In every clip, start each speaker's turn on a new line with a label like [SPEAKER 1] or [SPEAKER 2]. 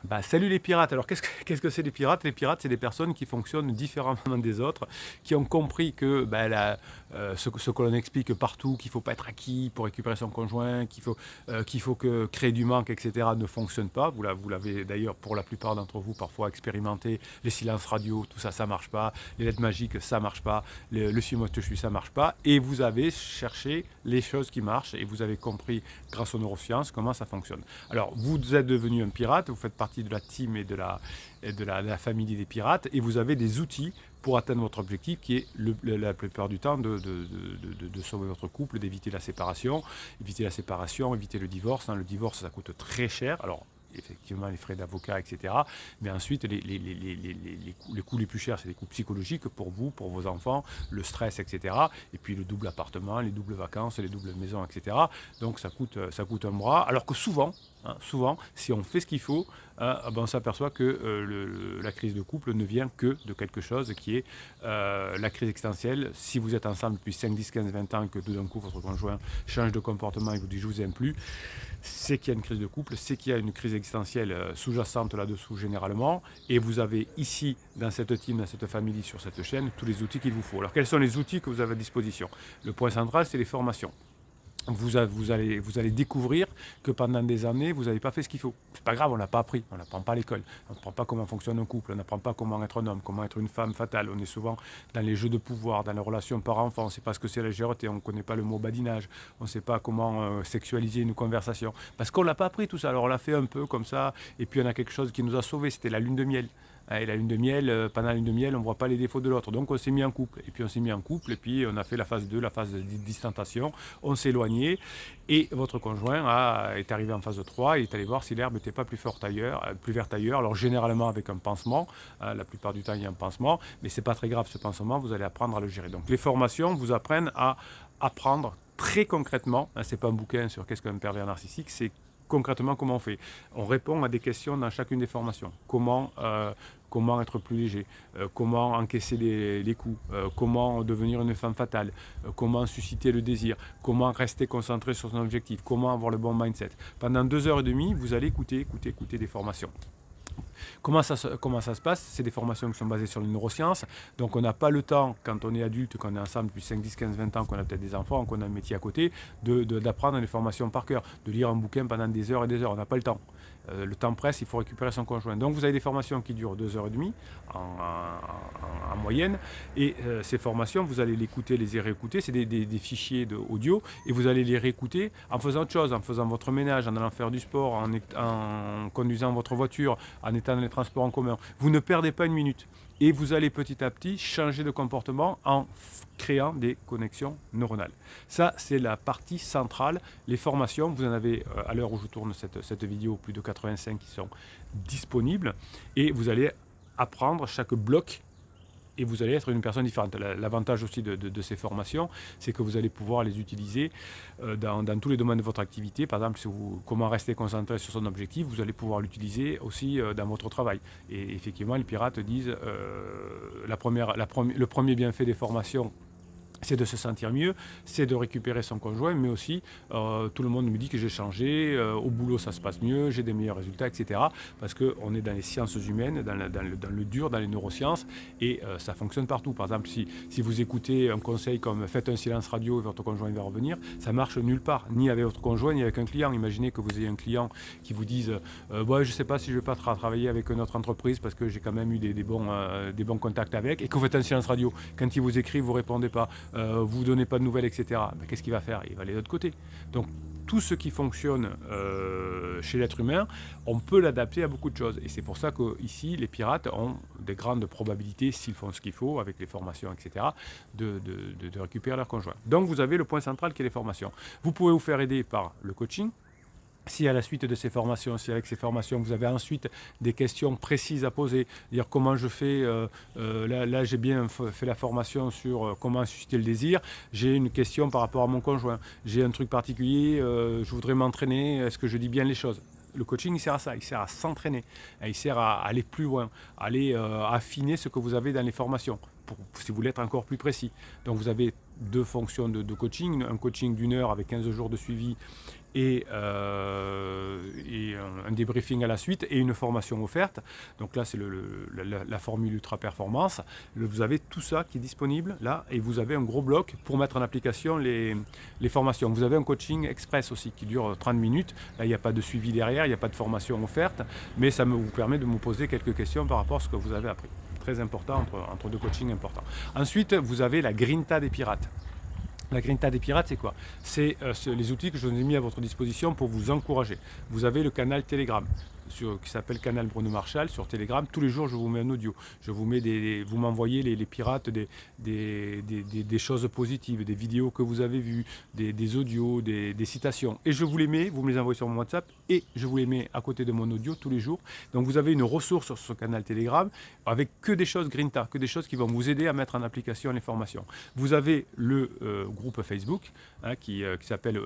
[SPEAKER 1] Bah, salut les pirates. Alors qu'est-ce que c'est les pirates? Les pirates, c'est des personnes qui fonctionnent différemment des autres, qui ont compris que ce que l'on explique partout, qu'il ne faut pas être acquis pour récupérer son conjoint, qu'il faut que créer du manque, etc., ne fonctionne pas. Vous l'avez d'ailleurs pour la plupart d'entre vous parfois expérimenté. Les silences radio, tout ça, ça marche pas. Les lettres magiques, ça marche pas. Le suis-moi, je te suis, ça marche pas. Et vous avez cherché les choses qui marchent et vous avez compris grâce aux neurosciences comment ça fonctionne. Alors, vous êtes devenu un pirate, vous faites partie de la team et de la famille des pirates, et vous avez des outils pour atteindre votre objectif, qui est la plupart du temps de sauver votre couple, d'éviter la séparation, éviter le divorce. Le divorce, ça coûte très cher. Alors, effectivement, les frais d'avocat, etc. Mais ensuite, les coûts les plus chers, c'est les coûts psychologiques pour vous, pour vos enfants, le stress, etc. Et puis le double appartement, les doubles vacances, les doubles maisons, etc. Donc ça coûte un bras. Alors que souvent, si on fait ce qu'il faut, on s'aperçoit que la crise de couple ne vient que de quelque chose qui est la crise existentielle. Si vous êtes ensemble depuis 5, 10, 15, 20 ans, que tout d'un coup votre conjoint change de comportement et vous dit je vous aime plus, c'est qu'il y a une crise de couple, c'est qu'il y a une crise existentielle sous-jacente là-dessous généralement, et vous avez ici, dans cette team, dans cette famille, sur cette chaîne, tous les outils qu'il vous faut. Alors quels sont les outils que vous avez à disposition? Le point central, c'est les formations. Vous allez découvrir que pendant des années, vous n'avez pas fait ce qu'il faut. C'est pas grave, on ne l'a pas appris, on n'apprend pas à l'école, on n'apprend pas comment fonctionne un couple, on n'apprend pas comment être un homme, comment être une femme fatale. On est souvent dans les jeux de pouvoir, dans les relations par-enfant, on ne sait pas ce que c'est la légèreté, on ne connaît pas le mot badinage, on ne sait pas comment sexualiser une conversation. Parce qu'on ne l'a pas appris tout ça, alors on l'a fait un peu comme ça, et puis on a quelque chose qui nous a sauvés, c'était la lune de miel. Et la lune de miel, pendant la lune de miel, on ne voit pas les défauts de l'autre. Donc on s'est mis en couple. Et puis on s'est mis en couple, et puis on a fait la phase 2, la phase de distanciation. On s'est éloigné, et votre conjoint est arrivé en phase 3, et est allé voir si l'herbe n'était pas plus forte ailleurs, plus verte ailleurs. Alors généralement avec un pansement, la plupart du temps il y a un pansement, mais c'est pas très grave ce pansement, vous allez apprendre à le gérer. Donc les formations vous apprennent à apprendre très concrètement, c'est pas un bouquin sur qu'est-ce qu'un pervers narcissique, c'est concrètement comment on fait. On répond à des questions dans chacune des formations. Comment être plus léger, comment encaisser les coups, comment devenir une femme fatale, comment susciter le désir, comment rester concentré sur son objectif, comment avoir le bon mindset. Pendant 2 heures et demie, vous allez écouter des formations. Comment ça se passe? C'est des formations qui sont basées sur les neurosciences. Donc on n'a pas le temps, quand on est adulte, qu'on est ensemble depuis 5, 10, 15, 20 ans, qu'on a peut-être des enfants, qu'on a un métier à côté, d'apprendre les formations par cœur, de lire un bouquin pendant des heures et des heures. On n'a pas le temps. Le temps presse, il faut récupérer son conjoint. Donc vous avez des formations qui durent 2 heures et demie en moyenne. Et ces formations, vous allez l'écouter, les réécouter. C'est des fichiers audio. Et vous allez les réécouter en faisant autre chose, en faisant votre ménage, en allant faire du sport, en conduisant votre voiture, en étant dans les transports en commun. Vous ne perdez pas une minute. Et vous allez petit à petit changer de comportement en créant des connexions neuronales. Ça, c'est la partie centrale. Les formations, vous en avez, à l'heure où je tourne cette vidéo, plus de 85 qui sont disponibles. Et vous allez apprendre chaque bloc, et vous allez être une personne différente. L'avantage aussi de ces formations, c'est que vous allez pouvoir les utiliser dans tous les domaines de votre activité. Par exemple, comment rester concentré sur son objectif, vous allez pouvoir l'utiliser aussi dans votre travail. Et effectivement, les pirates disent le premier bienfait des formations, c'est de se sentir mieux, c'est de récupérer son conjoint, mais aussi tout le monde me dit que j'ai changé, au boulot ça se passe mieux, j'ai des meilleurs résultats, etc. Parce qu'on est dans les sciences humaines, dans le dur, dans les neurosciences, et ça fonctionne partout. Par exemple, si vous écoutez un conseil comme faites un silence radio et votre conjoint va revenir, ça marche nulle part, ni avec votre conjoint, ni avec un client. Imaginez que vous ayez un client qui vous dise ouais, je ne sais pas si je vais pas travailler avec notre entreprise parce que j'ai quand même eu des bons contacts avec, et que vous faites un silence radio. Quand il vous écrit, vous ne répondez pas. Vous ne donnez pas de nouvelles, etc. Ben, qu'est-ce qu'il va faire? Il va aller de l'autre côté. Donc, tout ce qui fonctionne chez l'être humain, on peut l'adapter à beaucoup de choses. Et c'est pour ça qu'ici, les pirates ont des grandes probabilités, s'ils font ce qu'il faut, avec les formations, etc., de récupérer leur conjoint. Donc, vous avez le point central qui est les formations. Vous pouvez vous faire aider par le coaching. Si à la suite de ces formations, si avec ces formations, vous avez ensuite des questions précises à poser, dire comment je fais, là j'ai bien fait la formation sur comment susciter le désir, j'ai une question par rapport à mon conjoint, j'ai un truc particulier, je voudrais m'entraîner, est-ce que je dis bien les choses? Le coaching, il sert à ça, il sert à s'entraîner, il sert à aller plus loin, à aller affiner ce que vous avez dans les formations, si vous voulez être encore plus précis. Donc vous avez deux fonctions de coaching, un coaching d'1 heure avec 15 jours de suivi et un débriefing à la suite et une formation offerte. Donc là, c'est la formule Ultra Performance. Vous avez tout ça qui est disponible là et vous avez un gros bloc pour mettre en application les formations. Vous avez un coaching express aussi qui dure 30 minutes. Là, il n'y a pas de suivi derrière, il n'y a pas de formation offerte, mais ça vous permet de me poser quelques questions par rapport à ce que vous avez appris. Très important entre deux coachings importants. Ensuite, vous avez la Grinta des pirates. La Grinta des pirates, c'est quoi? C'est les outils que je vous ai mis à votre disposition pour vous encourager. Vous avez le canal Telegram qui s'appelle Canal Bruno Marchal sur Telegram. Tous les jours, je vous mets un audio. Je vous mets vous m'envoyez les pirates des choses positives, des vidéos que vous avez vues, des audios, des citations. Et je vous les mets, vous me les envoyez sur mon WhatsApp et je vous les mets à côté de mon audio tous les jours. Donc vous avez une ressource sur ce canal Telegram avec que des choses Grinta, que des choses qui vont vous aider à mettre en application les formations. Vous avez le groupe Facebook qui s'appelle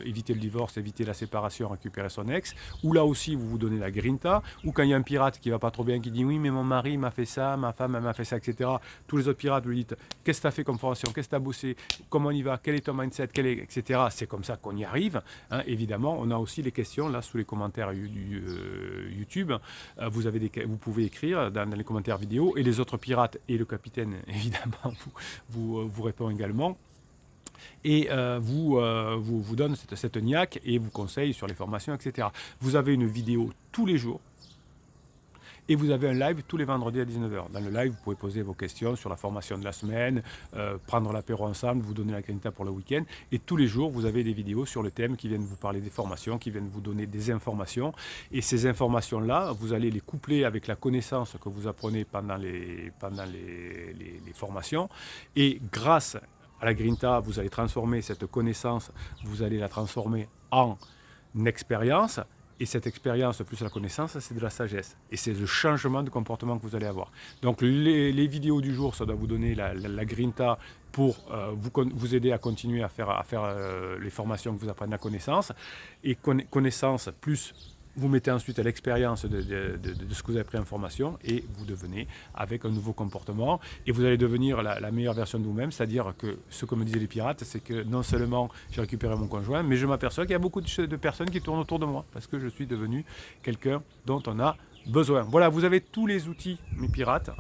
[SPEAKER 1] Éviter le divorce, éviter la séparation, récupérer son ex, où là aussi vous vous donnez la Grinta, ou quand il y a un pirate qui va pas trop bien, qui dit oui mais mon mari m'a fait ça, ma femme m'a fait ça, etc. Tous les autres pirates vous lui dites qu'est-ce que tu as fait comme formation, qu'est-ce que tu as bossé, comment on y va, quel est ton mindset, etc. C'est comme ça qu'on y arrive. Évidemment, on a aussi les questions là sous les commentaires YouTube. Vous pouvez écrire dans les commentaires vidéo et les autres pirates et le capitaine évidemment vous répond également. Et vous donne cette niaque et vous conseille sur les formations, etc. Vous avez une vidéo tous les jours et vous avez un live tous les vendredis à 19h. Dans le live, vous pouvez poser vos questions sur la formation de la semaine, prendre l'apéro ensemble, vous donner la grinta pour le week-end. Et tous les jours, vous avez des vidéos sur le thème qui viennent vous parler des formations, qui viennent vous donner des informations. Et ces informations-là, vous allez les coupler avec la connaissance que vous apprenez pendant les formations. Et grâce à la Grinta, vous allez transformer cette connaissance, vous allez la transformer en expérience. Et cette expérience plus la connaissance, c'est de la sagesse. Et c'est le changement de comportement que vous allez avoir. Donc les vidéos du jour, ça doit vous donner la Grinta pour vous aider à continuer à faire les formations que vous apprenez la connaissance. Et connaissance plus vous mettez ensuite à l'expérience de ce que vous avez pris en formation et vous devenez avec un nouveau comportement et vous allez devenir la meilleure version de vous-même, c'est-à-dire que ce que me disaient les pirates, c'est que non seulement j'ai récupéré mon conjoint, mais je m'aperçois qu'il y a beaucoup de personnes qui tournent autour de moi parce que je suis devenu quelqu'un dont on a besoin. Voilà, vous avez tous les outils, mes pirates,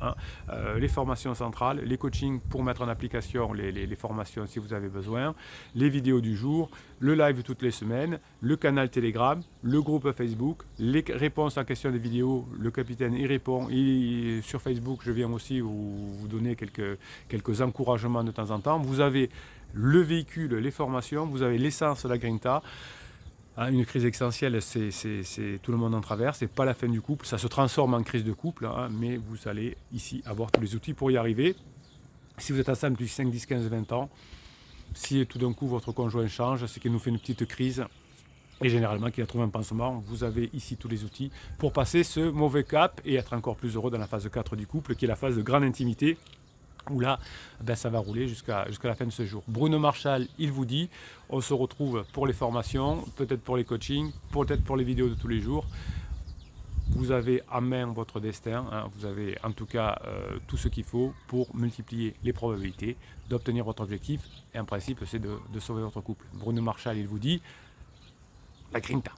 [SPEAKER 1] les formations centrales, les coachings pour mettre en application les formations si vous avez besoin, les vidéos du jour, le live toutes les semaines, le canal Telegram, le groupe Facebook, les réponses à questions des vidéos, le capitaine y répond, et sur Facebook je viens aussi vous donner quelques encouragements de temps en temps. Vous avez le véhicule, les formations, vous avez l'essence, la Grinta. Une crise existentielle, c'est tout le monde en traverse, c'est pas la fin du couple, ça se transforme en crise de couple, mais vous allez ici avoir tous les outils pour y arriver. Si vous êtes ensemble depuis 5, 10, 15, 20 ans, si tout d'un coup votre conjoint change, c'est qu'il nous fait une petite crise, et généralement qu'il a trouvé un pansement, vous avez ici tous les outils pour passer ce mauvais cap et être encore plus heureux dans la phase 4 du couple, qui est la phase de grande intimité, où là, ça va rouler jusqu'à la fin de ce jour. Bruno Marchal, il vous dit, on se retrouve pour les formations, peut-être pour les coachings, peut-être pour les vidéos de tous les jours. Vous avez en main votre destin, vous avez en tout cas tout ce qu'il faut pour multiplier les probabilités d'obtenir votre objectif. Et en principe, c'est de sauver votre couple. Bruno Marchal, il vous dit, la Grinta.